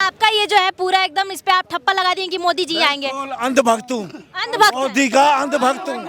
आपका ये जो है पूरा एकदम इस पे आप ठप्पा लगा दिए कि मोदी जी आएंगे। अंधभक्त हूँ, अंधभक्त हैं। मोदी का अंधभक्त हूँ,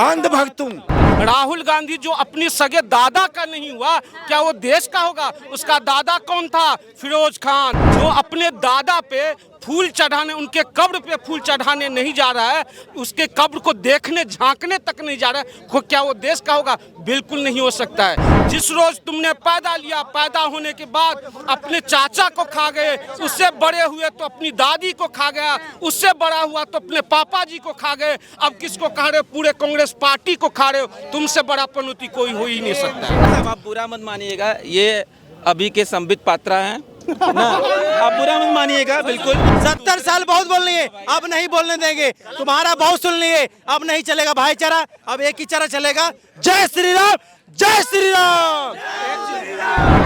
अंधभक्त हूँ। राहुल गांधी जो अपने सगे दादा का नहीं हुआ, क्या वो देश का होगा? उसका दादा कौन था? फिरोज खान। जो अपने दादा पे फूल चढ़ाने, उनके कब्र पे फूल चढ़ाने नहीं जा रहा है, उसके कब्र को देखने झांकने तक नहीं जा रहा है, क्या वो देश का होगा? बिल्कुल नहीं हो सकता है। जिस रोज तुमने पैदा लिया, पैदा होने के बाद अपने चाचा को खा गए, उससे बड़े हुए तो अपनी दादी को खा गया, उससे बड़ा हुआ तो अपने पापा जी को खा गए, अब किसको खा रहे हो? पूरे कांग्रेस पार्टी को खा रहे हो। तुमसे बड़ा पनौती कोई हो ही नहीं सकता है। आप बुरा मत मानिएगा, ये अभी के संबित पात्रा हैं ना, आप बुरा मत मानिएगा बिल्कुल। 70 साल बहुत बोल लिए, अब नहीं बोलने देंगे। तुम्हारा बहुत सुन लिए, अब नहीं चलेगा भाईचारा, अब एक ही चारा चलेगा। जय श्री राम, जय श्री राम।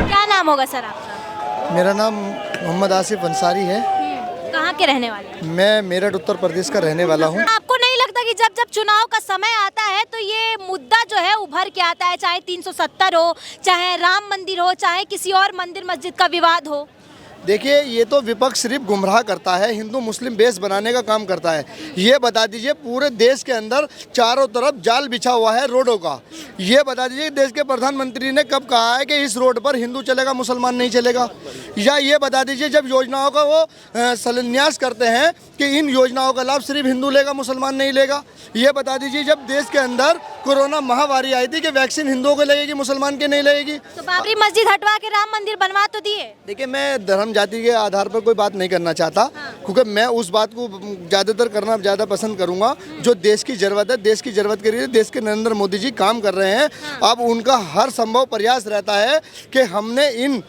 क्या नाम होगा सर आपका? मेरा नाम मोहम्मद आसिफ अंसारी है। कहाँ के रहने वाले हैं? मैं मेरठ उत्तर प्रदेश का रहने वाला हूँ। आपको नहीं लगता कि जब जब चुनाव का समय आता है तो ये मुद्दा जो है उभर के आता है, चाहे 370 हो, चाहे राम मंदिर हो, चाहे किसी और मंदिर मस्जिद का विवाद हो? देखिए, ये तो विपक्ष सिर्फ गुमराह करता है, हिंदू मुस्लिम बेस बनाने का काम करता है। ये बता दीजिए पूरे देश के अंदर चारों तरफ जाल बिछा हुआ है रोडों का। ये बता दीजिए देश के प्रधानमंत्री ने कब कहा है कि इस रोड पर हिंदू चलेगा मुसलमान नहीं चलेगा? या ये बता दीजिए जब योजनाओं का वो शिलान्यास करते हैं कि इन योजनाओं का लाभ सिर्फ हिंदू लेगा मुसलमान नहीं लेगा? ये बता दीजिए जब देश के अंदर कोरोना महामारी आई थी कि वैक्सीन हिंदुओं को लगेगी मुसलमान के नहीं लगेगी? तो बाबरी मस्जिद हटवा के राम मंदिर बनवा तो दिए। देखिए, मैं धर्म जाति के आधार पर कोई बात नहीं करना चाहता, क्योंकि मैं उस बात को ज़्यादातर करना ज़्यादा पसंद करूंगा जो देश की ज़रूरत है। देश की ज़रूरत के लिए देश के नरेंद्र मोदी जी काम कर रहे हैं। अब उनका हर संभव प्रयास रहता है कि हमने इन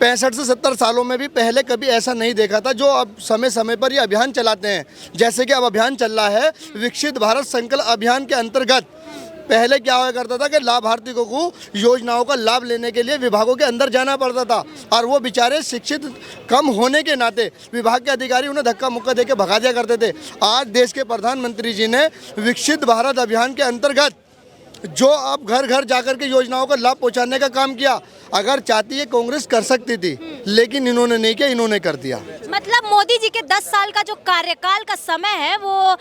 65 से 70 सालों में भी पहले कभी ऐसा नहीं देखा था, जो अब समय समय पर ये अभियान चलाते हैं। जैसे कि अब अभियान चल रहा है विकसित भारत संकल्प अभियान के अंतर्गत। पहले क्या हुआ करता था कि लाभार्थियों को योजनाओं का लाभ लेने के लिए विभागों के अंदर जाना पड़ता था, और वो बेचारे शिक्षित कम होने के नाते विभाग के अधिकारी उन्हें धक्का मुक्का देके भगा दिया करते थे। आज देश के प्रधानमंत्री जी ने विकसित भारत अभियान के अंतर्गत जो अब घर घर जाकर के योजनाओं का लाभ पहुंचाने का काम किया। अगर चाहती है कांग्रेस कर सकती थी, लेकिन इन्होंने नहीं किया, इन्होंने कर दिया। मतलब मोदी जी के 10 साल का जो कार्यकाल का समय है वो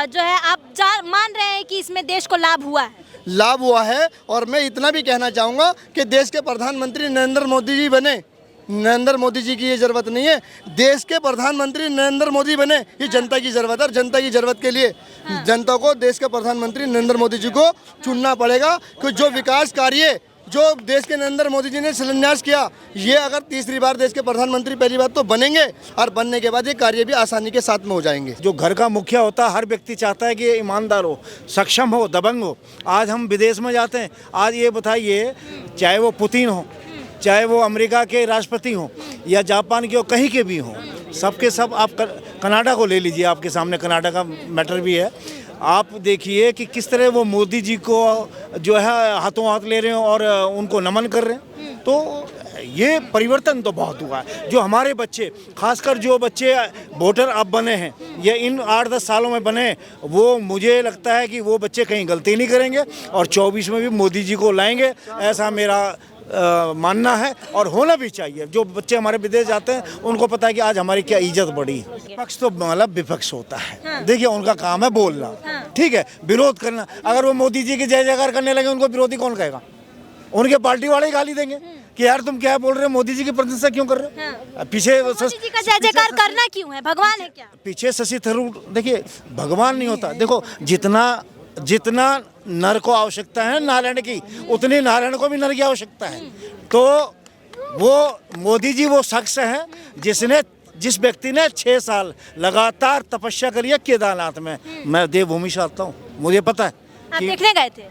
जो है आप मान रहे हैं कि इसमें देश को लाभ हुआ है? लाभ हुआ है। और मैं इतना भी कहना चाहूँगा कि देश के प्रधानमंत्री नरेंद्र मोदी जी बने। नरेंद्र मोदी जी की ये जरूरत नहीं है, देश के प्रधानमंत्री नरेंद्र मोदी बने, ये जनता की जरूरत है। और जनता की जरूरत के लिए जनता को देश के प्रधानमंत्री नरेंद्र मोदी जी को चुनना पड़ेगा, कि जो विकास कार्य जो देश के नरेंद्र मोदी जी ने शिलान्यास किया, ये अगर तीसरी बार देश के प्रधानमंत्री पहली बार तो बनेंगे, और बनने के बाद ये कार्य भी आसानी के साथ में हो जाएंगे। जो घर का मुखिया होता है, हर व्यक्ति चाहता है कि ये ईमानदार हो, सक्षम हो, दबंग हो। आज हम विदेश में जाते हैं, आज ये बताइए, चाहे वो पुतिन हो, चाहे वो अमेरिका के राष्ट्रपति हों या जापान के हो, कहीं के भी हों, सबके सब आप कनाडा को ले लीजिए, आपके सामने कनाडा का मैटर भी है। आप देखिए कि किस तरह वो मोदी जी को जो है हाथों हाथ ले रहे हैं और उनको नमन कर रहे हैं। तो ये परिवर्तन तो बहुत हुआ है। जो हमारे बच्चे, खासकर जो बच्चे वोटर अब बने हैं या इन 8-10 सालों में बने, वो मुझे लगता है कि वो बच्चे कहीं गलती नहीं करेंगे और 24 में भी मोदी जी को लाएंगे, ऐसा मेरा मानना है। और होना भी चाहिए। जो बच्चे हमारे विदेश जाते हैं उनको पता है कि आज हमारी क्या इज्जत बढ़ी। विपक्ष तो मतलब विपक्ष होता है। देखिए, उनका काम है बोलना, ठीक है, विरोध करना। अगर वो मोदी जी की जय जयकार करने लगे, उनको विरोधी कौन कहेगा? उनके पार्टी वाले ही गाली देंगे कि यार तुम क्या बोल रहे हो, मोदी जी की प्रशंसा क्यों कर रहे हो? पीछे मोदी जी का जय जयकार करना क्यों है? भगवान है क्या पीछे? शशि थरूर, देखिए भगवान नहीं होता। देखो, जितना नर को आवश्यकता है नारायण की, उतनी नारायण को भी नर की आवश्यकता है। तो वो मोदी जी वो शख्स है जिस व्यक्ति ने 6 साल लगातार तपस्या करी है केदारनाथ में। मैं देवभूमि से आता हूँ, मुझे पता है। आप देखने गए थे?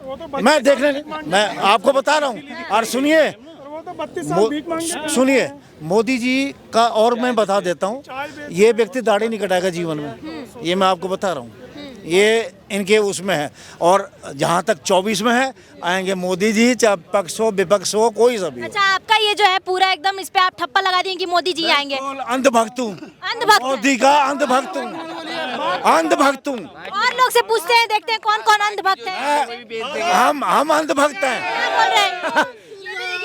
मैं देखने नहीं, मैं आपको बता रहा हूँ। और सुनिए, मोदी जी का और मैं बता देता हूँ, ये व्यक्ति दाढ़ी नहीं कटाएगा जीवन में, ये मैं आपको बता रहा हूँ। ये इनके उसमें है। और जहाँ तक 24 में है, आएंगे मोदी जी, चाहे पक्ष हो विपक्ष हो, कोई सभी। अच्छा, आपका ये जो है पूरा एकदम इस पे आप ठप्पा लगा दिए कि मोदी जी आएंगे। अंधभक्त हूँ, अंधभक्त हैं। मोदी का अंधभक्त हूँ, अंधभक्त हूँ। और लोग से पूछते हैं, देखते हैं कौन कौन अंधभक्त है। हम अंधभक्त हैं।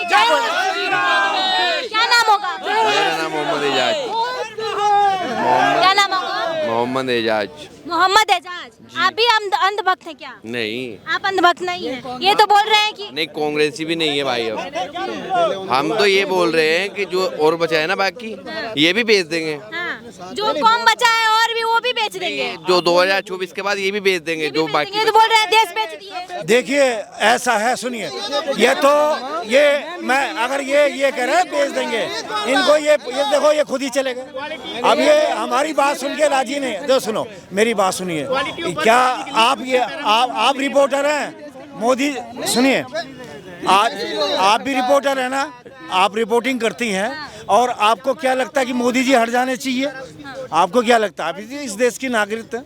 क्या बोल रहे हैं? क्या नाम होगा? मेरा नाम मोहम्मद इजाज। मोहम्मद एजाज। मोहम्मद एजाज, आप भी अंधभक्त हैं क्या? नहीं आप अंधभक्त नहीं हैं। ये तो बोल रहे हैं कि नहीं, कांग्रेसी भी नहीं है भाई। अब हम तो ये बोल रहे हैं कि जो और बचा है ना बाकी, ये भी बेच देंगे। हाँ, जो कम बचा है और भी वो भी बेच देंगे। जो 2024 के बाद ये भी बेच देंगे, जो बाकी। ये तो बोल रहे हैं देश बेच दिए। देखिए ऐसा है, सुनिए, ये तो ये मैं अगर ये कह रहे हैं बेच देंगे इनको, ये देखो ये खुद ही चले गए। अब ये हमारी बात सुन के राजी नहीं। देखो सुनो मेरी बात सुनिए, क्या आप रिपोर्टर हैं मोदी? सुनिए, आज आप भी रिपोर्टर है ना, आप रिपोर्टिंग करती हैं, और आपको क्या लगता है कि मोदी जी हट जाने चाहिए? आपको क्या लगता है? आप इस देश की नागरिक हैं,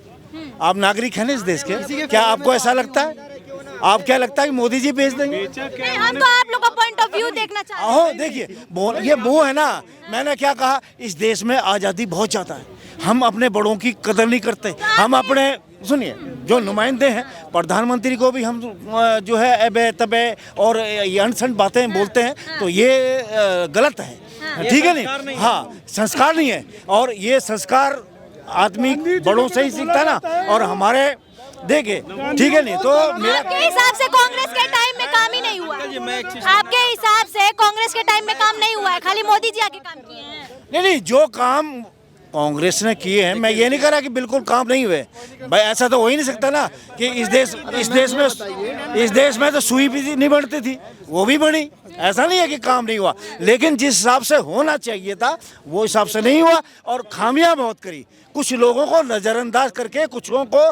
आप नागरिक हैं ना इस देश के, क्या आपको ऐसा लगता है? आप क्या लगता है कि मोदी जी भेज देंगे? नहीं, हम तो आप लोग का पॉइंट ऑफ व्यू देखना चाहते हैं। हो देखिए, ये वो है ना, मैंने क्या कहा, इस देश में आज़ादी बहुत ज़्यादा है, हम अपने बड़ों की कदर नहीं करते। हम अपने, सुनिए, जो नुमाइंदे हैं, प्रधानमंत्री को भी हम जो है एबे तबे और ये अनसन बातें बोलते हैं, तो ये गलत है, ठीक है नहीं? हाँ, संस्कार नहीं है, और ये संस्कार आदमी बड़ों से ही सीखता है ना, और हमारे देखिए, ठीक है नहीं? तो मेरा आपके हिसाब से कांग्रेस के टाइम में काम ही नहीं हुआ? आपके हिसाब से कांग्रेस के टाइम में काम नहीं हुआ है, खाली मोदी जी आके काम किए हैं? नहीं, जो काम कांग्रेस ने किए हैं, मैं ये नहीं कह रहा कि बिल्कुल काम नहीं हुए भाई, ऐसा तो हो ही नहीं सकता ना कि इस देश में तो सुई भी नहीं बढ़ती थी, वो भी बढ़ी। ऐसा नहीं है कि काम नहीं हुआ, लेकिन जिस हिसाब से होना चाहिए था वो हिसाब से नहीं हुआ, और खामियां बहुत करी। कुछ लोगों को नज़रअंदाज करके, कुछों को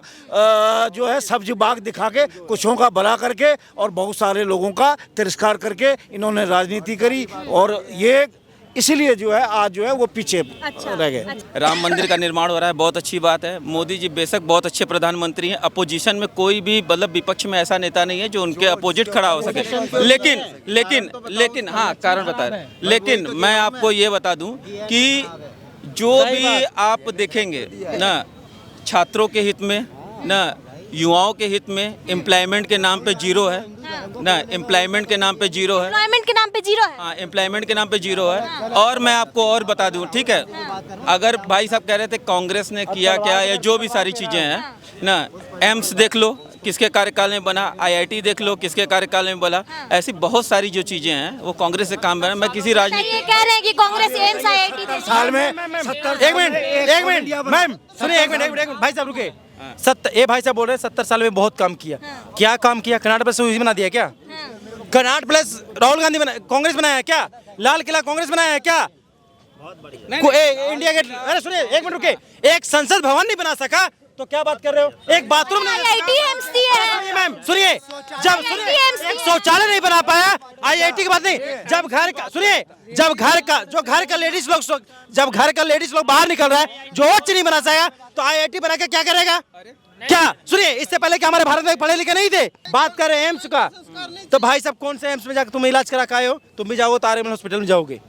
जो है सब्जी बाग दिखा के, कुछों का भला करके, और बहुत सारे लोगों का तिरस्कार करके इन्होंने राजनीति करी, और ये इसीलिए जो है आज जो है वो पीछे रह गए। राम मंदिर का निर्माण हो रहा है, बहुत अच्छी बात है। मोदी जी बेशक बहुत अच्छे प्रधानमंत्री हैं, अपोजिशन में कोई भी, मतलब विपक्ष में ऐसा नेता नहीं है जो उनके अपोजिट खड़ा हो सके। लेकिन हाँ, कारण बता रहे, लेकिन मैं आपको ये बता दूं कि जो भी आप देखेंगे ना, छात्रों के हित में ना, युवाओं के हित में, एम्प्लॉयमेंट के नाम पे जीरो है ना, एम्प्लॉयमेंट के नाम पे जीरो है, एम्प्लॉयमेंट के नाम पे जीरो है। हाँ, एम्प्लॉयमेंट के नाम पे जीरो है। और मैं आपको और बता दूं, ठीक है, अगर भाई साहब कह रहे थे कांग्रेस ने किया क्या, या जो भी सारी चीज़ें हैं ना, एम्स देख लो किसके कार्यकाल में बना, IIT देख लो किसके कार्यकाल में बना, ऐसी बहुत सारी जो चीज़ें हैं वो कांग्रेस से काम बना। मैं किसी राजनीति, ये कह रहे हैं कि कांग्रेस एम्स IIT साल में 70 एक मिनट मैम सुनिए, एक मिनट भाई साहब रुके। ये भाई साहब बोल रहे हैं 70 साल में बहुत काम किया। क्या काम किया? कर्नाटक प्लस बना दिया क्या? कर्नाटक प्लस राहुल गांधी कांग्रेस बनाया है क्या? लाल किला कांग्रेस बनाया है क्या? इंडिया गेट, अरे सुनिए एक मिनट रुके, एक संसद भवन नहीं बना सका तो क्या बात कर रहे हो? एक बाथरूम नहीं, IIT एम्स दिए हैं मैम सुनिए, जब एक शौचालय नहीं बना पाया, IIT की बात नहीं, जब घर का सुनिए, जब घर का लेडीज लोग बाहर निकल रहा है, जो वॉच नहीं बना सका तो IIT बना के क्या करेगा? क्या सुनिए, इससे पहले क्या हमारे भारत में पढ़े लिखे नहीं थे? बात कर रहे हैं एम्स का, तो भाई साहब कौन से एम्स में जाकर तुम इलाज करा के आए हो? तुम भी जाओगे तो आर्यमन हॉस्पिटल में जाओगे,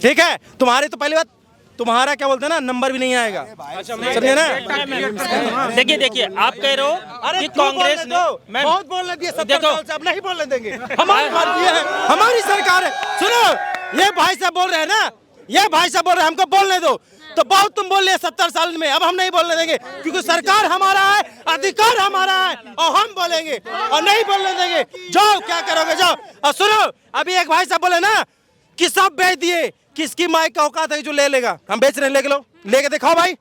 ठीक है? तुम्हारी तो पहली बात, तुम्हारा क्या बोलते हैं ना, नंबर भी नहीं आएगा, समझे ना? देखिए आप कह रहे हो कि कांग्रेस ने बहुत बोलने दिए, 70 साल से अब नहीं बोलने देंगे। हमारी सरकार है। सुनो, ये भाई साहब बोल रहे हैं ना, ये भाई साहब बोल रहे हैं हमको बोलने दो, तो बहुत तुम बोल रहे 70 साल में, अब हम नहीं बोलने देंगे, क्योंकि सरकार हमारा है, अधिकार हमारा है, और हम बोलेंगे और नहीं बोलने देंगे। जाओ, क्या करोगे जाओ। और सुनो, अभी एक भाई साहब बोले ना कि सब बेच दिए, किसकी माइक का औकात है जो ले लेगा? हम बेच रहे हैं, लेके लो, लेके दिखाओ भाई।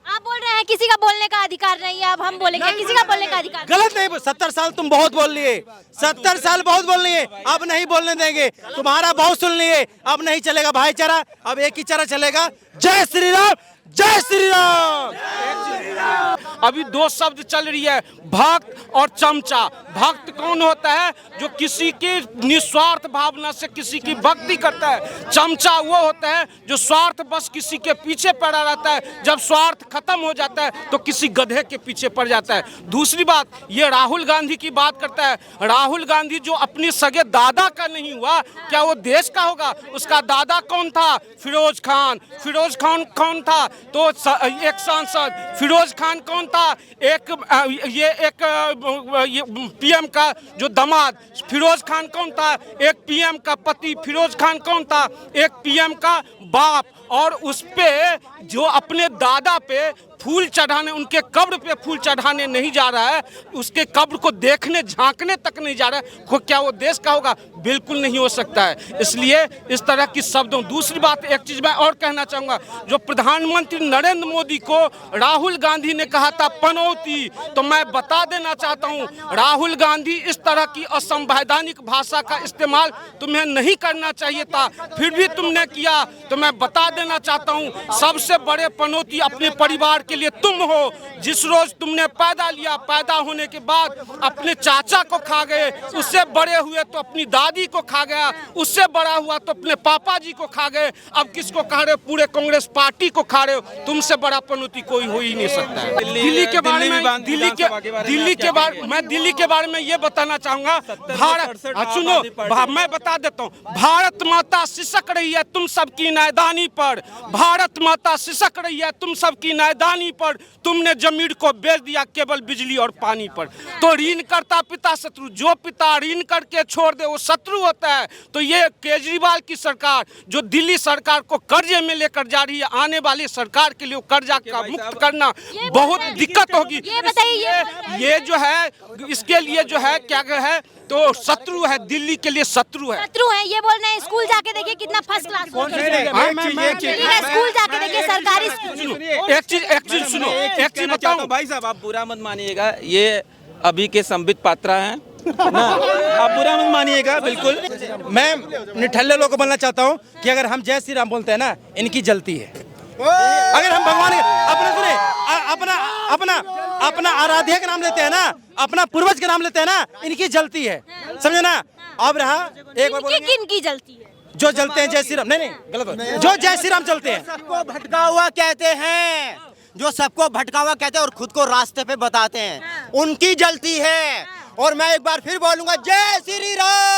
आप बोल रहे हैं किसी का बोलने का अधिकार नहीं है, अब हम बोलेंगे किसी का बोलने का अधिकार। गलत नहीं, 70 साल तुम बहुत बोल लिए, 70 साल बहुत बोल लिए, अब नहीं बोलने देंगे। तुम्हारा बहुत सुन लिए, अब नहीं चलेगा भाईचारा, अब एक ही चारा चलेगा, जय श्री राम, जय श्री राम। अभी दो शब्द चल रही है, भक्त और चमचा। भक्त कौन होता है? जो किसी की निस्वार्थ भावना से किसी की भक्ति करता है। चमचा वो होता है जो स्वार्थ बस किसी के पीछे पड़ा रहता है, जब स्वार्थ खत्म हो जाता है तो किसी गधे के पीछे पड़ जाता है। दूसरी बात, ये राहुल गांधी की बात करता है। राहुल गांधी जो अपने सगे दादा का नहीं हुआ, क्या वो देश का होगा? उसका दादा कौन था? फिरोज खान। फिरोज खान कौन था? तो एक सांसद। फिरोज खान कौन था? एक पीएम का जो दामाद। फिरोज खान कौन था? एक पीएम का पति। फिरोज खान कौन था? एक पीएम का बाप। और उस पे जो अपने दादा पे फूल चढ़ाने, उनके कब्र पे फूल चढ़ाने नहीं जा रहा है, उसके कब्र को देखने झांकने तक नहीं जा रहा है, क्या वो देश का होगा? बिल्कुल नहीं हो सकता है। इसलिए इस तरह की शब्दों। दूसरी बात, एक चीज मैं और कहना चाहूंगा, जो प्रधानमंत्री नरेंद्र मोदी को राहुल गांधी ने कहा था पनौती, तो मैं बता देना चाहता हूं, राहुल गांधी इस तरह की असंवैधानिक भाषा का इस्तेमाल तुम्हें नहीं करना चाहिए था, फिर भी तुमने किया। तो मैं बता देना चाहता हूं, सबसे बड़े पनौती अपने परिवार के लिए तुम हो। जिस रोज तुमने पैदा लिया, पैदा होने के बाद अपने चाचा को खा गए, उससे बड़े हुए तो अपनी दादी को खा गया, उससे बड़ा हुआ तो अपने पापा जी को खा गए, अब किसको खा रहे हो? पूरे कांग्रेस पार्टी को खा रहे हो। तुमसे बड़ा पनौती कोई हो ही नहीं सकता है। दिल्ली के बारे में, दिल्ली के बारे में ये बताना चाहूंगा, भारत, सुनो, मैं बता देता हूँ, भारत माता सिसक रही है तुम सबकी नायदानी पर, भारत माता सिसक रही है तुम सबकी नायदानी पर। तुमने जमीन को बेच दिया केवल बिजली और पानी पर। तो ऋण करता पिता शत्रु, जो पिता ऋण करके छोड़ दे वो शत्रु होता है। तो ये केजरीवाल की सरकार जो दिल्ली सरकार को कर्जे में लेकर जा रही है, आने वाली सरकार के लिए कर्जा का मुक्त करना बहुत दिक्कत होगी। ये जो है, इसके लिए जो है क्या है, तो शत्रु है, दिल्ली के लिए शत्रु है। शत्रु है ये बोल रहे हैं। स्कूल जाके देखिए कितना फर्स्ट क्लास स्कूल जाके देखिए सरकारी। एक चीज सुनो, एक चीज बताऊं भाई साहब, आप बुरा मत मानिएगा, ये अभी के संबित पात्रा हैं ना, आप बुरा मत मानिएगा बिल्कुल। मैं निठल्ले लोगों को बोलना चाहता हूँ कि अगर हम जय श्री राम बोलते हैं ना, इनकी जलती है। अगर हम भगवान अपना सुने, अपना आराध्य का नाम लेते हैं ना, अपना पूर्वज का नाम लेते हैं ना, इनकी जलती है, समझे ना। अब रहा एक बार बोलेंगे, किनकी जलती है? जो जलते हैं जय श्री राम, नहीं गलत, जो जय श्री राम चलते हैं, सबको भटका हुआ कहते हैं, जो सबको भटका हुआ कहते हैं और खुद को रास्ते पे बताते हैं, उनकी जलती है। और मैं एक बार फिर बोलूंगा, जय श्री राम।